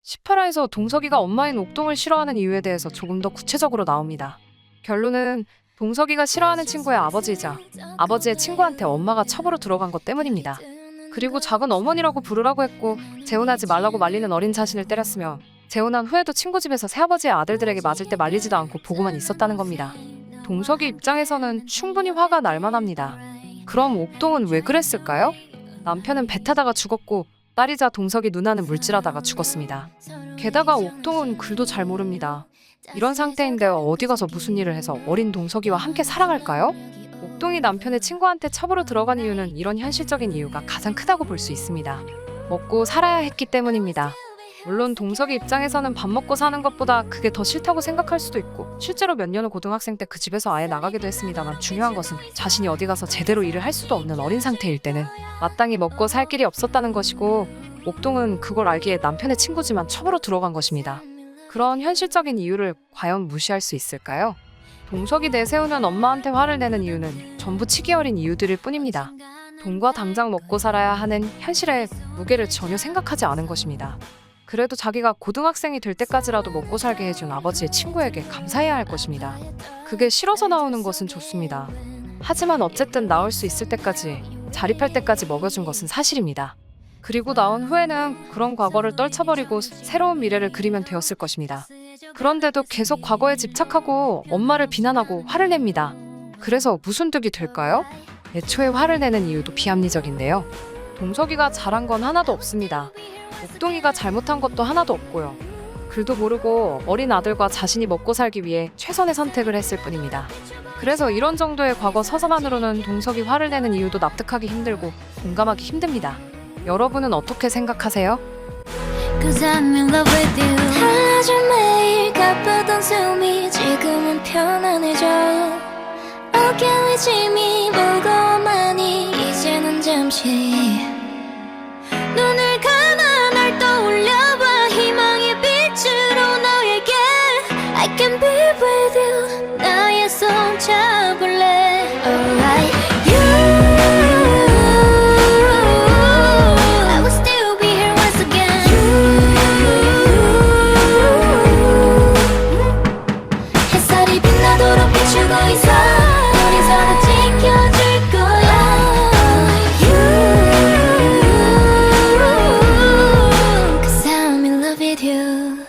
18화에서 동석이가 엄마인 옥동을 싫어하는 이유에 대해서 조금 더 구체적으로 나옵니다. 결론은 동석이가 싫어하는 친구의 아버지이자 아버지의 친구한테 엄마가 첩으로 들어간 것 때문입니다. 그리고 작은 어머니라고 부르라고 했고 재혼하지 말라고 말리는 어린 자신을 때렸으며 재혼한 후에도 친구 집에서 새아버지의 아들들에게 맞을 때 말리지도 않고 보고만 있었다는 겁니다. 동석이 입장에서는 충분히 화가 날 만합니다. 그럼 옥동은 왜 그랬을까요? 남편은 배 타다가 죽었고 딸이자 동석이 누나는 물질하다가 죽었습니다. 게다가 옥동은 글도 잘 모릅니다. 이런 상태인데 어디 가서 무슨 일을 해서 어린 동석이와 함께 살아갈까요? 옥동이 남편의 친구한테 첩으로 들어간 이유는 이런 현실적인 이유가 가장 크다고 볼 수 있습니다. 먹고 살아야 했기 때문입니다. 물론 동석이 입장에서는 밥 먹고 사는 것보다 그게 더 싫다고 생각할 수도 있고 실제로 몇 년 후 고등학생 때 그 집에서 아예 나가기도 했습니다만 중요한 것은 자신이 어디 가서 제대로 일을 할 수도 없는 어린 상태일 때는 마땅히 먹고 살 길이 없었다는 것이고 옥동은 그걸 알기에 남편의 친구지만 첩으로 들어간 것입니다. 그런 현실적인 이유를 과연 무시할 수 있을까요? 동석이 내세우는 엄마한테 화를 내는 이유는 전부 치기 어린 이유들일 뿐입니다. 돈과 당장 먹고 살아야 하는 현실의 무게를 전혀 생각하지 않은 것입니다. 그래도 자기가 고등학생이 될 때까지라도 먹고 살게 해준 아버지의 친구에게 감사해야 할 것입니다. 그게 싫어서 나오는 것은 좋습니다. 하지만 어쨌든 나올 수 있을 때까지, 자립할 때까지 먹여준 것은 사실입니다. 그리고 나온 후에는 그런 과거를 떨쳐버리고 새로운 미래를 그리면 되었을 것입니다. 그런데도 계속 과거에 집착하고 엄마를 비난하고 화를 냅니다. 그래서 무슨 득이 될까요? 애초에 화를 내는 이유도 비합리적인데요. 동석이가 잘한 건 하나도 없습니다. 옥동이가 잘못한 것도 하나도 없고요. 글도 모르고 어린 아들과 자신이 먹고 살기 위해 최선의 선택을 했을 뿐입니다. 그래서 이런 정도의 과거 서사만으로는 동석이 화를 내는 이유도 납득하기 힘들고 공감하기 힘듭니다. 여러분은 어떻게 생각하세요? Cause I'm in love with you. 달라진 매일 가쁘던 숨이 지금은 편안해져. 어깨 위 짐이 무거워만이 이제는 잠시 눈을 감아 날 떠올려봐 희망의 빛으로 너에게 I can be with you 나의 손 잡을래 Alright I will still be here once again 햇살이 빛나도록 비추고 있어 우리 서로 지켜줄 거야 Cause I'm in love with you